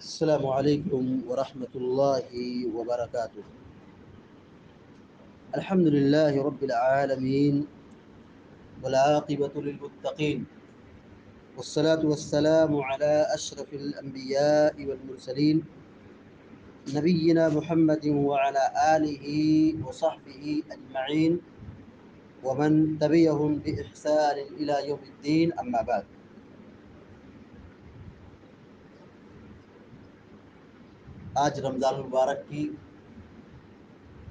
السلام عليكم ورحمة الله وبركاته. الحمد لله رب العالمين والعاقبة للمتقين، والصلاة والسلام على أشرف الأنبياء والمرسلين نبينا محمد وعلى آله وصحبه أجمعين ومن تبعهم بإحسان إلى يوم الدين. أما بعد، آج رمضان المبارک کی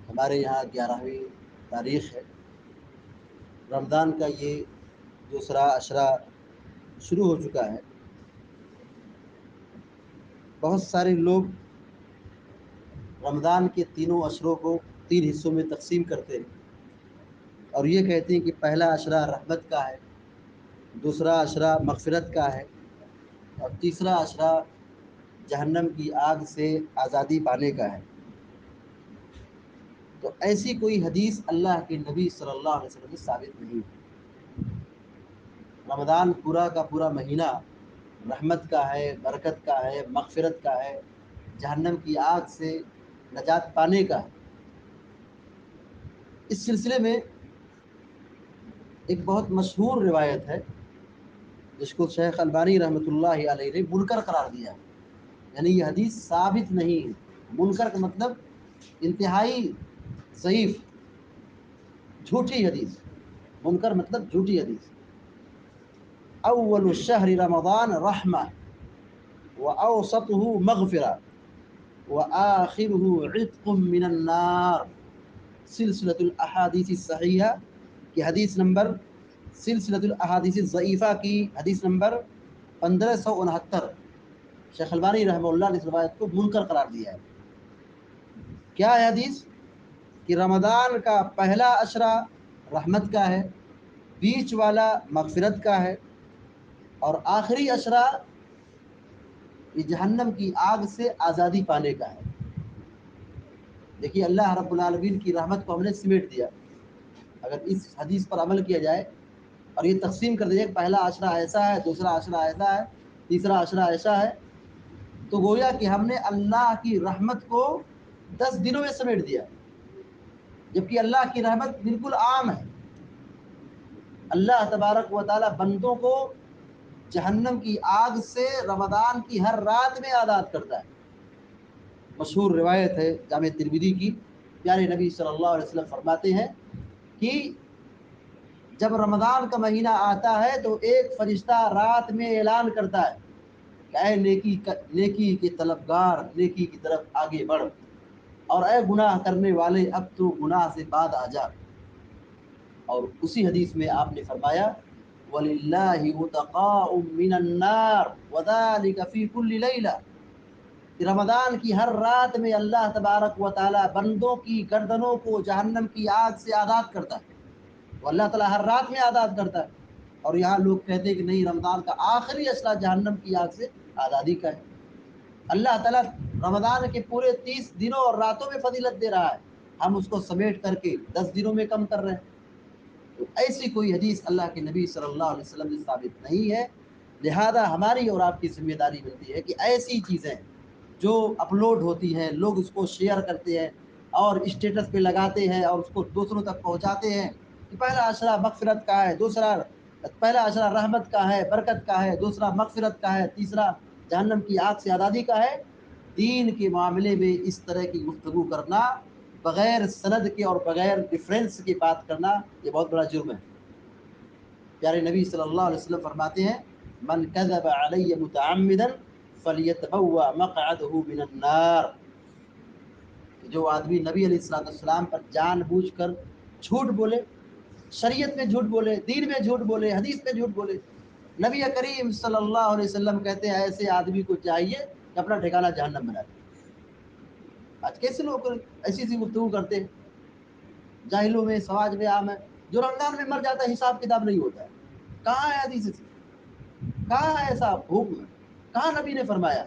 ہمارے یہاں 11ویں تاریخ ہے۔ رمضان کا یہ دوسرا عشرہ شروع ہو چکا ہے۔ بہت سارے لوگ رمضان کے تینوں عشروں کو 3 حصوں میں تقسیم کرتے ہیں اور یہ کہتے ہیں کہ پہلا عشرہ رحمت کا ہے، دوسرا عشرہ مغفرت کا ہے اور تیسرا عشرہ جہنم کی آگ سے آزادی پانے کا ہے۔ تو ایسی کوئی حدیث اللہ کے نبی صلی اللہ علیہ وسلم سے ثابت نہیں ہے۔ رمضان پورا کا پورا مہینہ رحمت کا ہے، برکت کا ہے، مغفرت کا ہے، جہنم کی آگ سے نجات پانے کا ہے۔ اس سلسلے میں ایک بہت مشہور روایت ہے جس کو شیخ البانی رحمۃ اللہ علیہ نے منکر قرار دیا، یعنی یہ حدیث ثابت نہیں ہے۔ منکر کا مطلب انتہائی ضعیف، جھوٹی حدیث۔ منکر مطلب جھوٹی حدیث۔ اول الشہر رمضان رحمہ واوسطہ مغفرہ وآخرہ عتق من النار، سلسلۃ الاحادیث الصحیحہ کی حدیث نمبر، سلسلۃ الاحادیث الضعیفہ کی حدیث نمبر 1569۔ شیخ البانی رحمہ اللہ نے اس روایت کو منکر قرار دیا ہے۔ کیا ہے حدیث؟ کہ رمضان کا پہلا عشرہ رحمت کا ہے، بیچ والا مغفرت کا ہے اور آخری عشرہ یہ جہنم کی آگ سے آزادی پانے کا ہے۔ دیکھیے، اللہ رب العالمین کی رحمت کو ہم نے سمیٹ دیا۔ اگر اس حدیث پر عمل کیا جائے اور یہ تقسیم کر دیا کہ پہلا عشرہ ایسا ہے، دوسرا عشرہ ایسا ہے، تیسرا عشرہ ایسا ہے، تو گویا کہ ہم نے اللہ کی رحمت کو 10 دنوں میں سمیٹ دیا، جبکہ اللہ کی رحمت بالکل عام ہے۔ اللہ تبارک و تعالی بندوں کو جہنم کی آگ سے رمضان کی ہر رات میں آزاد کرتا ہے۔ مشہور روایت ہے جامع ترمذی کی، پیارے نبی صلی اللہ علیہ وسلم فرماتے ہیں کہ جب رمضان کا مہینہ آتا ہے تو ایک فرشتہ رات میں اعلان کرتا ہے کہ اے نیکی کے طلبگار، نیکی کی طرف آگے بڑھ، اور اے گناہ کرنے والے اب تو گناہ سے بعد آ جا۔ اور اسی حدیث میں آپ نے فرمایا وَلِلَّهِ عُتَقَاءٌ مِّنَ النَّارِ وَذَلِكَ فِي كُلِّ لَيْلَةٍ، کہ رمضان کی ہر رات میں اللہ تبارک و تعالی بندوں کی گردنوں کو جہنم کی آگ سے آزاد کرتا ہے۔ وہ اللہ تعالیٰ ہر رات میں آزاد کرتا ہے، اور یہاں لوگ کہتے ہیں کہ نہیں، رمضان کا آخری عشرہ جہنم کی آگ سے آزادی کا ہے۔ اللہ تعالیٰ رمضان کے پورے 30 دنوں اور راتوں میں فضیلت دے رہا ہے، ہم اس کو سمیٹ کر کے 10 دنوں میں کم کر رہے ہیں۔ تو ایسی کوئی حدیث اللہ کے نبی صلی اللہ علیہ وسلم سے ثابت نہیں ہے۔ لہذا ہماری اور آپ کی ذمہ داری بنتی ہے کہ ایسی چیزیں جو اپلوڈ ہوتی ہیں، لوگ اس کو شیئر کرتے ہیں اور اسٹیٹس پہ لگاتے ہیں اور اس کو دوسروں تک پہنچاتے ہیں کہ پہلا عشرہ مغفرت کا ہے، پہلا عشرہ رحمت کا ہے، برکت کا ہے، دوسرا مغفرت کا ہے، تیسرا جہنم کی آگ سے آزادی کا ہے۔ دین کے معاملے میں اس طرح کی گفتگو کرنا، بغیر سند کے اور بغیر ریفرنس کی بات کرنا، یہ بہت بڑا جرم ہے۔ پیارے نبی صلی اللہ علیہ وسلم فرماتے ہیں من کذب علی متعمدا فلیتبوأ مقعدہ من النار، جو آدمی نبی علیہ السلام پر جان بوجھ کر جھوٹ بولے، شریعت میں جھوٹ بولے، دین میں جھوٹ بولے، حدیث میں جھوٹ بولے، نبی کریم صلی اللہ علیہ وسلم کہتے ہیں ایسے آدمی کو چاہیے کہ اپنا ٹھکانہ جہنم بنا دے۔ آج کیسے لوگ ایسی گفتگو کرتے ہیں؟ جاہلوں میں، سماج میں عام ہے، جو رمضان میں مر جاتا ہے حساب کتاب نہیں ہوتا ہے۔ کہاں ہے حدیث سے؟ کہاں ہے ایسا حکم؟ کہاں نبی نے فرمایا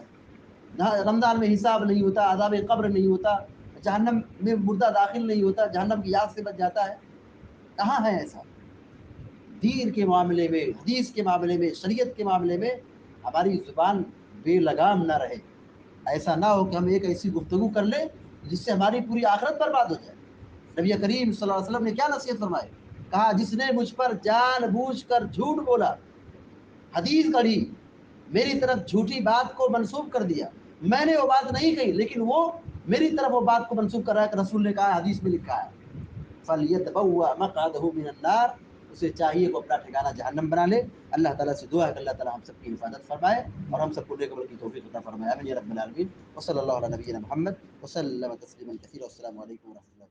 رمضان میں حساب نہیں ہوتا، عذاب قبر نہیں ہوتا، جہنم میں مردہ داخل نہیں ہوتا، جہنم کی آگ سے بچ جاتا ہے؟ کہاں ہے ایسا؟ دین کے معاملے میں، حدیث کے معاملے میں، شریعت کے معاملے میں ہماری زبان بے لگام نہ رہے۔ ایسا نہ ہو کہ ہم ایک ایسی گفتگو کر لیں جس سے ہماری پوری آخرت برباد ہو جائے. نبی کریم صلی اللہ علیہ وسلم نے کیا نصیحت فرمائی؟ کہا جس نے مجھ پر جان بوجھ کر جھوٹ بولا، حدیث گڑھی، میری طرف جھوٹی بات کو منسوب کر دیا، میں نے وہ بات نہیں کہی لیکن وہ میری طرف وہ بات کو منسوب کر رہا ہے کہ رسول نے کہا، حدیث میں لکھا ہے، فَلْيَتَبَوَّأْ مَقْعَدَهُ مِنَ النَّارِ، اسے چاہیے کہ اپنا ٹھکانہ جہنم بنا لے. اللہ تعالیٰ سے دعا ہے کہ اللہ تعالیٰ ہم سب کی حفاظت فرمائے اور ہم سب کو نیک عمل کی توفیق عطا فرمائے. آمین یا رب العالمین. وصلی اللہ علی نبینا محمد وسلم تسلیما کثیرا. السلام علیکم ورحمۃ اللہ.